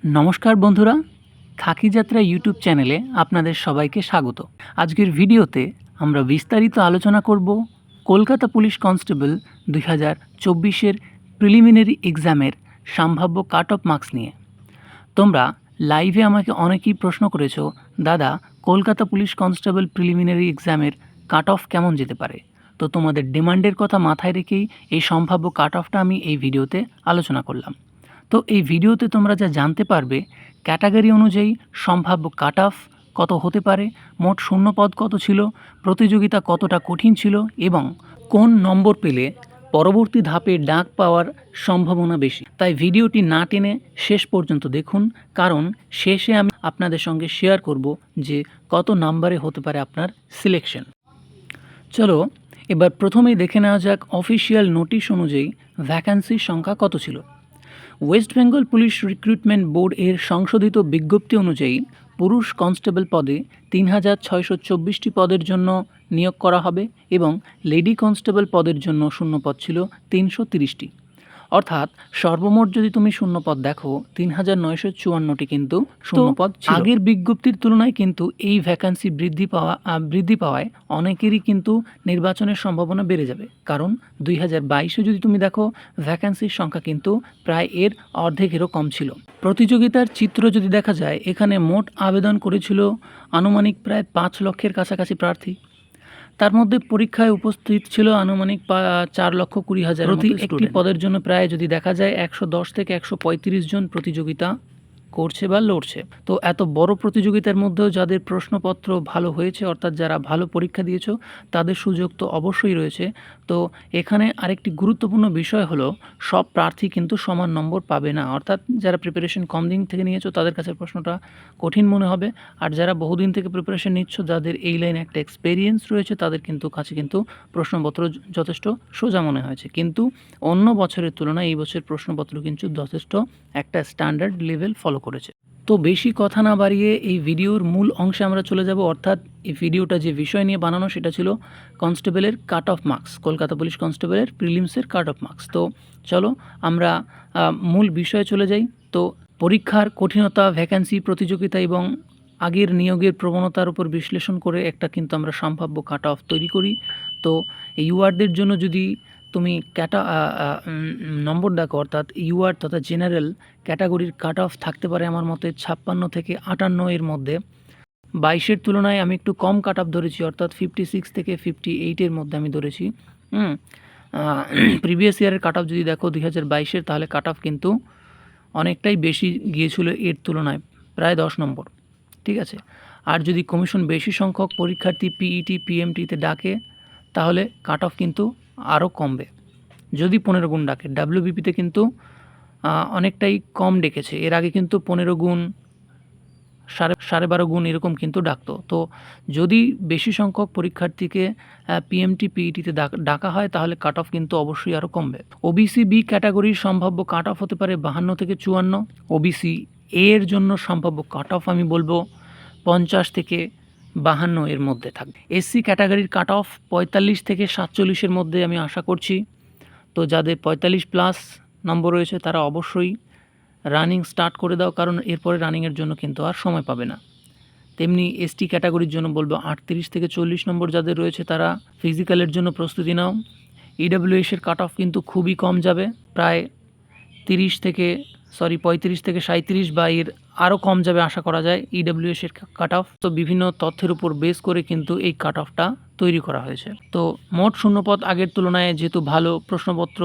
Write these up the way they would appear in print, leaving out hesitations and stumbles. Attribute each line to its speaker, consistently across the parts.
Speaker 1: নমস্কার বন্ধুরা, খাকি যাত্রা ইউটিউব চ্যানেলে আপনাদের সবাইকে স্বাগত। আজকের ভিডিওতে আমরা বিস্তারিত আলোচনা করব কলকাতা পুলিশ কনস্টেবল 2024-এর প্রিলিমিনারি এক্সামের সম্ভাব্য কাট অফ মার্কস নিয়ে। তোমরা লাইভে আমাকে অনেকেই প্রশ্ন করেছো, দাদা কলকাতা পুলিশ কনস্টেবল প্রিলিমিনারি এক্সামের কাট অফ কেমন যেতে পারে। তো তোমাদের ডিমান্ডের কথা মাথায় রেখেই এই সম্ভাব্য কাট অফটা আমি এই ভিডিওতে আলোচনা করলাম। তো এই ভিডিওতে তোমরা যা জানতে পারবে, ক্যাটাগরি অনুযায়ী সম্ভাব্য কাট অফ কত হতে পারে, মোট শূন্যপদ কত ছিল, প্রতিযোগিতা কতটা কঠিন ছিল এবং কোন নম্বর পেলে পরবর্তী ধাপে ডাক পাওয়ার সম্ভাবনা বেশি। তাই ভিডিওটি না টেনে শেষ পর্যন্ত দেখুন, কারণ শেষে আমি আপনাদের সঙ্গে শেয়ার করব যে কত নাম্বারে হতে পারে আপনার সিলেকশন। চলো এবার প্রথমেই দেখে নেওয়া যাক অফিসিয়াল নোটিশ অনুযায়ী ভ্যাকান্সির সংখ্যা কত ছিল। West Bengal police recruitment board এর সংশোধিত বিজ্ঞপ্তি অনুযায়ী পুরুষ কনস্টেবল পদে 3624টি পদের জন্য নিয়োগ করা হবে এবং লেডি কনস্টেবল পদের জন্য শূন্যপদ ছিল 330টি। অর্থাৎ সর্বমোট যদি তুমি শূন্যপদ দেখো 3954টি কিন্তু শূন্যপদ ছিল। আগের বিজ্ঞপ্তির তুলনায় কিন্তু এই ভ্যাকান্সি বৃদ্ধি পাওয়ায় অনেকেরই কিন্তু নির্বাচনের সম্ভাবনা বেড়ে যাবে, কারণ 2022-এ যদি তুমি দেখো ভ্যাকান্সির সংখ্যা কিন্তু প্রায় এর অর্ধেকেরও কম ছিল। প্রতিযোগিতার চিত্র যদি দেখা যায়, এখানে মোট আবেদন করেছিল আনুমানিক প্রায় 5 লক্ষের কাছাকাছি প্রার্থী। তার মধ্যে পরীক্ষায় উপস্থিত ছিল আনুমানিক 4,20,000 প্রতি একটি পদের জন্য। প্রায় যদি দেখা যায় 110 থেকে 135 জন প্রতিযোগিতা করছে বা লড়ছে। তো এত বড় প্রতিযোগিতার মধ্যেও যাদের প্রশ্নপত্র ভালো হয়েছে, অর্থাৎ যারা ভালো পরীক্ষা দিয়েছো, তাদের সুযোগ তো অবশ্যই রয়েছে। তো এখানে আরেকটি গুরুত্বপূর্ণ বিষয় হলো, সব প্রার্থী কিন্তু সমান নম্বর পাবে না। অর্থাৎ যারা প্রিপারেশন কম দিন থেকে নিয়েছো তাদের কাছে প্রশ্নটা কঠিন মনে হবে, আর যারা বহুদিন থেকে প্রিপারেশন নিচ্ছ, যাদের এই লাইনে একটা এক্সপেরিয়েন্স রয়েছে, তাদের কাছে কিন্তু প্রশ্নপত্র যথেষ্ট সোজা মনে হয়েছে। কিন্তু অন্য বছরের তুলনায় এই বছর প্রশ্নপত্র কিন্তু যথেষ্ট একটা স্ট্যান্ডার্ড লেভেল ফলো করেছে। তো বেশি কথা না বাড়িয়ে এই ভিডিওর মূল অংশে আমরা চলে যাব। অর্থাৎ এই ভিডিওটা যে বিষয় নিয়ে বানানো সেটা ছিল কনস্টেবলের cut off marks, Kolkata police কনস্টেবলের প্রিলিমসের কাট অফ মার্কস। তো চলো আমরা মূল বিষয়ে চলে যাই। তো পরীক্ষার কঠিনতা, ভ্যাকান্সি, প্রতিযোগিতা এবং আগের নিয়োগের প্রবণতার উপর বিশ্লেষণ করে একটা কিন্তু আমরা সম্ভাব্য কাট অফ তৈরি করি। তো এই ইউআরদের জন্য যদি তুমি নম্বর দেখো, অর্থাৎ ইউআর তথা জেনারেল ক্যাটাগরির কাট অফ থাকতে পারে আমার মতে 56 থেকে 58 এর মধ্যে। 22-এর তুলনায় আমি একটু কম কাট অফ ধরেছি, অর্থাৎ 56 থেকে 58-এর মধ্যে আমি ধরেছি। প্রিভিয়াস ইয়ারের কাট অফ যদি দেখো 2022-এর, তাহলে কাট অফ কিন্তু অনেকটাই বেশি গিয়েছিল এর তুলনায়, প্রায় 10 নম্বর। ঠিক আছে। আর যদি কমিশন বেশি সংখ্যক পরীক্ষার্থী পিইটি পিএমটিতে ডাকে, তাহলে কাট অফ কিন্তু আরও কমবে। যদি 15 গুণ ডাকে, ডাব্লিউবিপিতে কিন্তু অনেকটাই কম ডেকেছে। এর আগে কিন্তু 15 গুণ, 12.5 গুণ এরকম কিন্তু ডাকতো। তো যদি বেশি সংখ্যক পরীক্ষার্থীকে পিএমটি পিইটিতে ডাকা হয়, তাহলে কাট অফ কিন্তু অবশ্যই আরও কমবে। ওবিসি বি ক্যাটাগরির সম্ভাব্য কাট অফ হতে পারে 52 থেকে 54। ওবিসি এর জন্য সম্ভাব্য কাট অফ আমি বলবো 50 থেকে 52 এর মধ্যে থাকবে। এসসি ক্যাটাগরির কাট অফ 45 থেকে 47-এর মধ্যে আমি আশা করছি। তো যাদের 45 প্লাস নম্বর রয়েছে তারা অবশ্যই রানিং স্টার্ট করে দাও, কারণ এরপরে রানিংয়ের জন্য কিন্তু আর সময় পাবে না। তেমনি এসটি ক্যাটাগরির জন্য বলবো 38 থেকে 40 নম্বর যাদের রয়েছে তারা ফিজিক্যালের জন্য প্রস্তুতি নাও। ইডাব্লিউএসের কাট অফ কিন্তু খুবই কম যাবে, প্রায় 35 থেকে 37 বা এর আরও কম যাবে আশা করা যায় ইডাব্লিউএসের কাট অফ। তো বিভিন্ন তথ্যের উপর বেস করে কিন্তু এই কাট অফটা তৈরি করা হয়েছে। তো মোট শূন্যপদ আগের তুলনায় যেহেতু ভালো প্রশ্নপত্র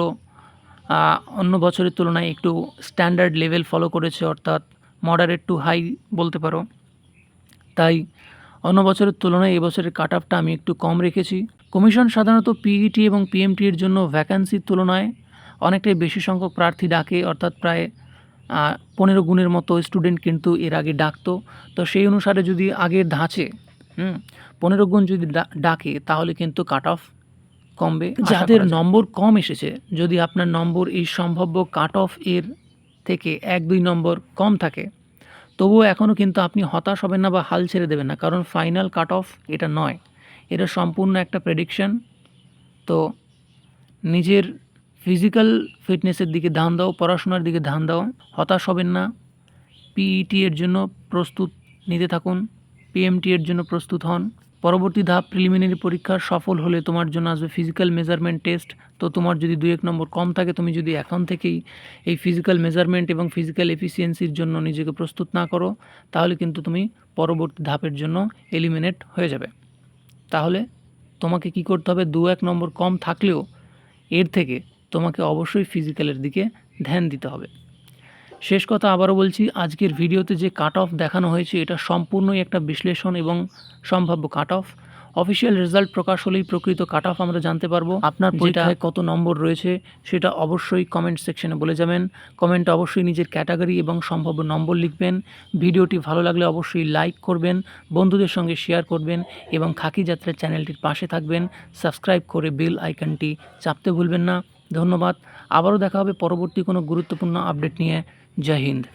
Speaker 1: অন্য বছরের তুলনায় একটু স্ট্যান্ডার্ড লেভেল ফলো করেছে, অর্থাৎ মডারেট টু হাই বলতে পারো, তাই অন্য বছরের তুলনায় এবছরের কাট অফটা আমি একটু কম রেখেছি। কমিশন সাধারণত পিইটি এবং পিএমটি এর জন্য ভ্যাকান্সির তুলনায় অনেকটাই বেশি সংখ্যক প্রার্থী ডাকে, অর্থাৎ প্রায় 15 গুণের মতো স্টুডেন্ট কিন্তু এর আগে ডাকতো। তো সেই অনুসারে যদি আগের ধাঁচে 15 গুণ যদি ডাকে, তাহলে কিন্তু কাট অফ কমবে। যাদের নম্বর কম এসেছে, যদি আপনার নম্বর এই সম্ভাব্য কাট অফ এর থেকে 1-2 নম্বর কম থাকে, তবুও এখনও কিন্তু আপনি হতাশ হবেন না বা হাল ছেড়ে দেবেন না, কারণ ফাইনাল কাট অফ এটা নয়, এটা সম্পূর্ণ একটা প্রেডিকশন। তো নিজের ফিজিক্যাল ফিটনেসের দিকে ধ্যান দাও, পড়াশোনার দিকে ধ্যান দাও, হতাশ হবেন না। পিইটি এর জন্য প্রস্তুত নিতে থাকুন, পিএমটি এর জন্য প্রস্তুত হন। পরবর্তী ধাপ প্রিলিমিনারি পরীক্ষার সফল হলে তোমার জন্য আসবে ফিজিক্যাল মেজারমেন্ট টেস্ট। তো তোমার যদি 2-1 নম্বর কম থাকে, তুমি যদি এখন থেকেই এই ফিজিক্যাল মেজারমেন্ট এবং ফিজিক্যাল এফিসিয়েন্সির জন্য নিজেকে প্রস্তুত না করো, তাহলে কিন্তু তুমি পরবর্তী ধাপের জন্য এলিমিনেট হয়ে যাবে। তাহলে তোমাকে কি করতে হবে, 2-1 নম্বর কম থাকলেও এর থেকে তোমাকে অবশ্যই ফিজিক্যালের দিকে ধ্যান দিতে হবে। শেষ কথা আবারও বলছি, আজকের ভিডিওতে যে কাট অফ দেখানো হয়েছে এটা সম্পূর্ণই একটা বিশ্লেষণ এবং সম্ভাব্য কাট অফ। অফিসিয়াল রেজাল্ট প্রকাশ হলেই প্রকৃত কাট অফ আমরা জানতে পারবো। আপনার পরীক্ষায় কত নম্বর রয়েছে সেটা অবশ্যই কমেন্ট সেকশনে বলে যাবেন। কমেন্টে অবশ্যই নিজের ক্যাটাগরি এবং সম্ভাব্য নম্বর লিখবেন। ভিডিওটি ভালো লাগলে অবশ্যই লাইক করবেন, বন্ধুদের সঙ্গে শেয়ার করবেন এবং খাকি যাত্রা চ্যানেলটির পাশে থাকবেন। সাবস্ক্রাইব করে বেল আইকনটি চাপতে ভুলবেন না। ধন্যবাদ। আবারও দেখা হবে পরবর্তী কোনো গুরুত্বপূর্ণ আপডেট নিয়ে। জয় হিন্দ।